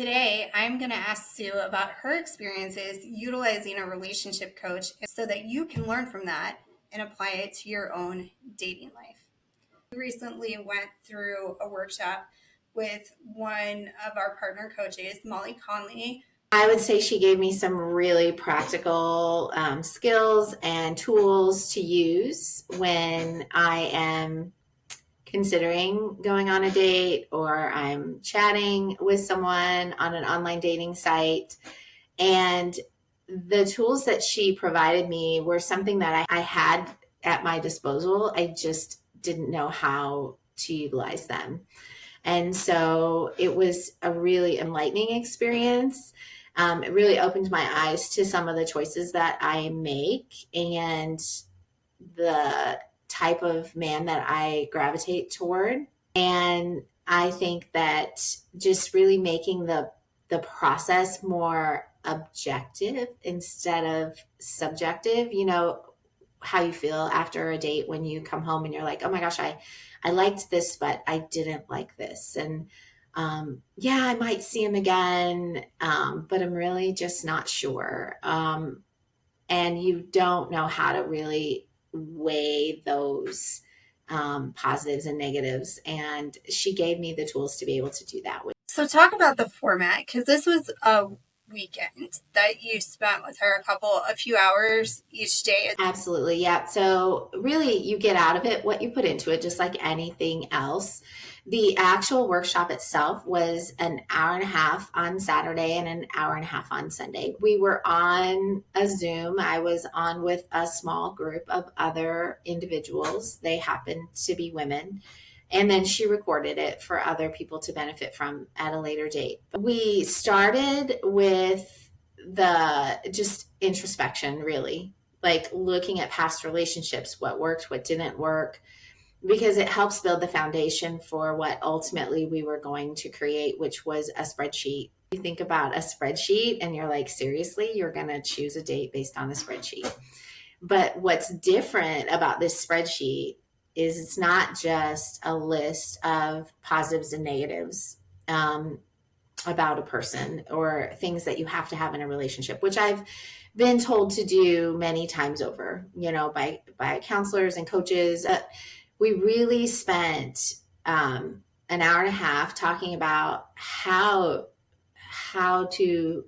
Today, I'm going to ask Sue about her experiences utilizing a relationship coach so that you can learn from that and apply it to your own dating life. We recently went through a workshop with one of our partner coaches, Molly Conley. I would say she gave me some really practical skills and tools to use when I am considering going on a date or I'm chatting with someone on an online dating site. And the tools that she provided me were something that I had at my disposal. I just didn't know how to utilize them. And so it was a really enlightening experience. It really opened my eyes to some of the choices that I make and the type of man that I gravitate toward. And I think that just really making the process more objective instead of subjective, how you feel after a date when you come home and you're like, oh my gosh, I liked this, but I didn't like this. And yeah, I might see him again, but I'm really just not sure. And you don't know how to really weigh those positives and negatives. And she gave me the tools to be able to do that. So, talk about the format because this was a weekend that you spent with her a few hours each day. Absolutely. Yeah. So really you get out of it what you put into it, just like anything else. The actual workshop itself was an hour and a half on Saturday and an hour and a half on Sunday. We were on a Zoom. I was on with a small group of other individuals. They happened to be women. And then she recorded it for other people to benefit from at a later date. We started with the just introspection, really, like looking at past relationships, what worked, what didn't work, because it helps build the foundation for what ultimately we were going to create, which was a spreadsheet. You think about a spreadsheet and you're like, seriously, you're going to choose a date based on a spreadsheet. But what's different about this spreadsheet is it's not just a list of positives and negatives about a person or things that you have to have in a relationship, which I've been told to do many times over, by counselors and coaches. We really spent an hour and a half talking about how to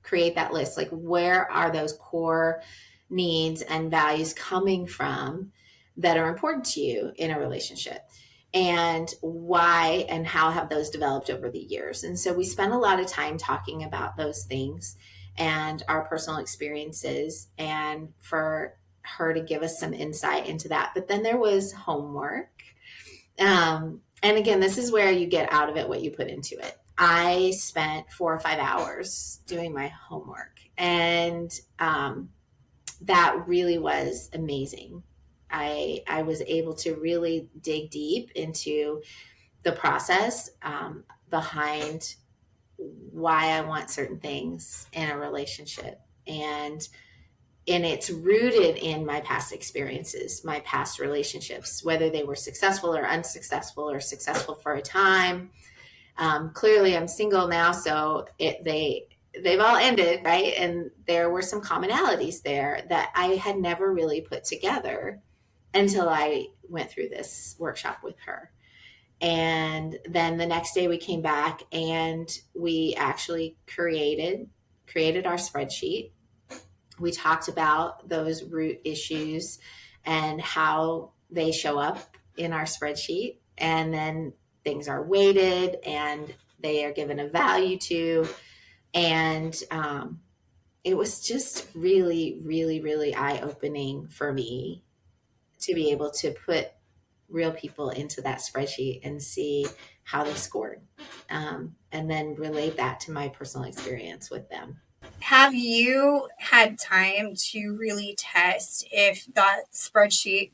create that list. Like, where are those core needs and values coming from that are important to you in a relationship, and why and how have those developed over the years. And so we spent a lot of time talking about those things and our personal experiences, and for her to give us some insight into that. But then there was homework. And again, this is where you get out of it what you put into it. I spent 4 or 5 hours doing my homework, and that really was amazing. I was able to really dig deep into the process behind why I want certain things in a relationship. And it's rooted in my past experiences, my past relationships, whether they were successful or unsuccessful or successful for a time. Clearly, I'm single now, so they've all ended, right? And there were some commonalities there that I had never really put together until I went through this workshop with her. And then the next day we came back and we actually created our spreadsheet. We talked about those root issues and how they show up in our spreadsheet. And then things are weighted and they are given a value to. And it was just really, really, really eye-opening for me to be able to put real people into that spreadsheet and see how they scored, and then relate that to my personal experience with them. Have you had time to really test if that spreadsheet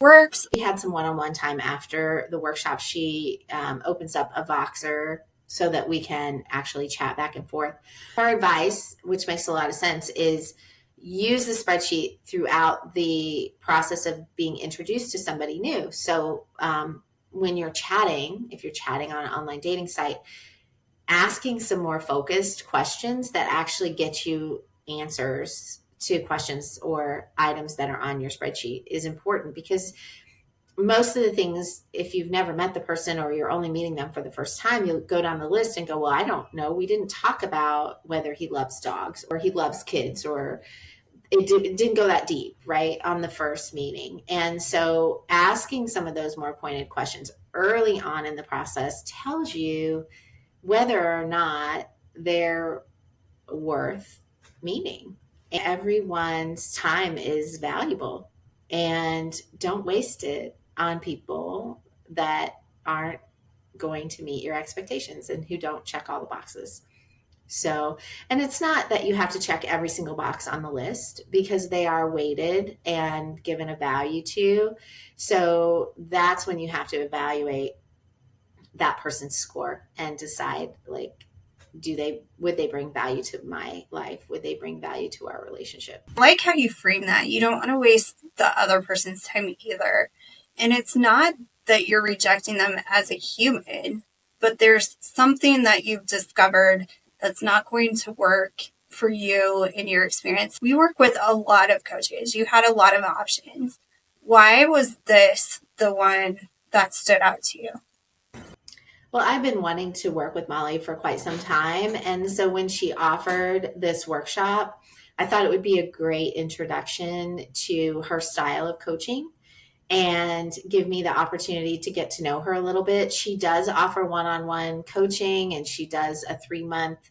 works? We had some one-on-one time after the workshop. She opens up a Voxer so that we can actually chat back and forth. Her advice, which makes a lot of sense, is use the spreadsheet throughout the process of being introduced to somebody new. So when you're chatting, if you're chatting on an online dating site, asking some more focused questions that actually get you answers to questions or items that are on your spreadsheet is important, because most of the things, if you've never met the person or you're only meeting them for the first time, you'll go down the list and go, well, I don't know. We didn't talk about whether he loves dogs or he loves kids, or it didn't go that deep, right, on the first meeting. And so asking some of those more pointed questions early on in the process tells you whether or not they're worth meeting. Everyone's time is valuable, and don't waste it on people that aren't going to meet your expectations and who don't check all the boxes. So, and it's not that you have to check every single box on the list, because they are weighted and given a value to. So that's when you have to evaluate that person's score and decide, like, would they bring value to my life? Would they bring value to our relationship? I like how you frame that. You don't want to waste the other person's time either. And it's not that you're rejecting them as a human, but there's something that you've discovered that's not going to work for you in your experience. We work with a lot of coaches. You had a lot of options. Why was this the one that stood out to you? Well, I've been wanting to work with Molly for quite some time. And so when she offered this workshop, I thought it would be a great introduction to her style of coaching and give me the opportunity to get to know her a little bit. She does offer one-on-one coaching, and she does a 3-month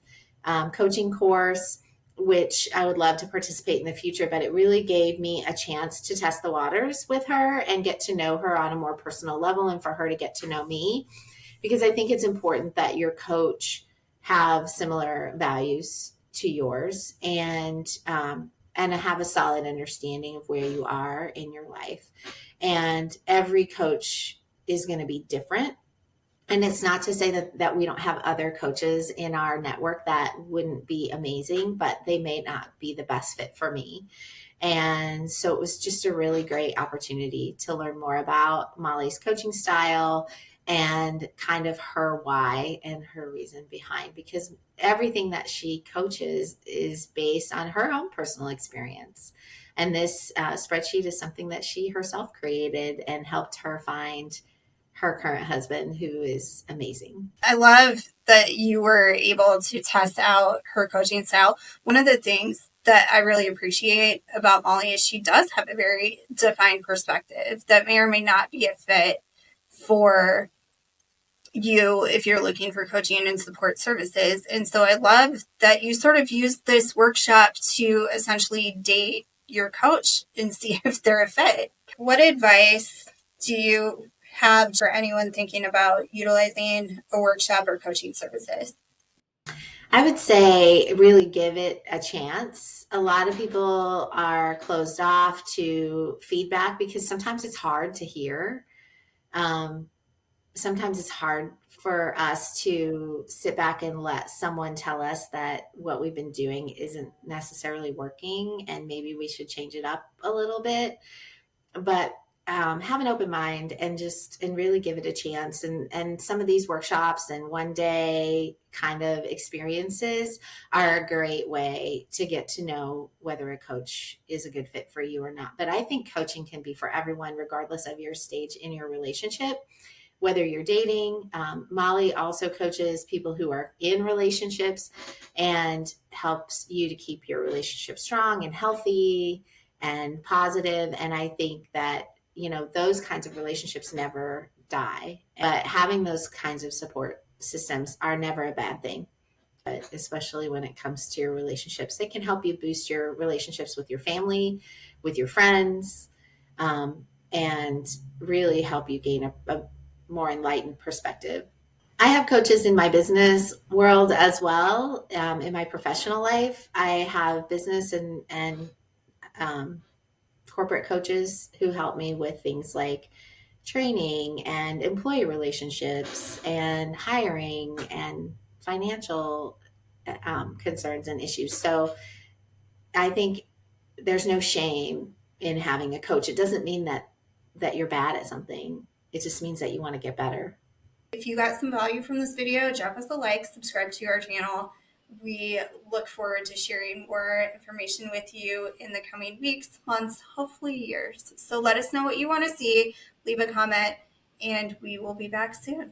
coaching course, which I would love to participate in the future. But it really gave me a chance to test the waters with her and get to know her on a more personal level, and for her to get to know me, because I think it's important that your coach have similar values to yours, and have a solid understanding of where you are in your life. And every coach is going to be different. And it's not to say that we don't have other coaches in our network that wouldn't be amazing, but they may not be the best fit for me. And so it was just a really great opportunity to learn more about Molly's coaching style and kind of her why and her reason behind, because everything that she coaches is based on her own personal experience. And this spreadsheet is something that she herself created and helped her find her current husband, who is amazing. I love that you were able to test out her coaching style. One of the things that I really appreciate about Molly is she does have a very defined perspective that may or may not be a fit for you if you're looking for coaching and support services. And so I love that you sort of used this workshop to essentially date your coach and see if they're a fit. What advice do you have for anyone thinking about utilizing a workshop or coaching services? I would say really give it a chance. A lot of people are closed off to feedback because sometimes it's hard to hear. Sometimes it's hard for us to sit back and let someone tell us that what we've been doing isn't necessarily working and maybe we should change it up a little bit. But have an open mind and really give it a chance. And some of these workshops and 1-day kind of experiences are a great way to get to know whether a coach is a good fit for you or not. But I think coaching can be for everyone, regardless of your stage in your relationship. Whether you're dating, Molly also coaches people who are in relationships and helps you to keep your relationship strong and healthy and positive. And I think that, those kinds of relationships never die. But having those kinds of support systems are never a bad thing, but especially when it comes to your relationships. They can help you boost your relationships with your family, with your friends, and really help you gain a more enlightened perspective. I have coaches in my business world as well. In my professional life, I have business and corporate coaches who help me with things like training and employee relationships and hiring and financial concerns and issues. So I think there's no shame in having a coach. It doesn't mean that you're bad at something. It just means that you want to get better. If you got some value from this video, drop us a like, subscribe to our channel. We look forward to sharing more information with you in the coming weeks, months, hopefully years. So let us know what you want to see, leave a comment, and we will be back soon.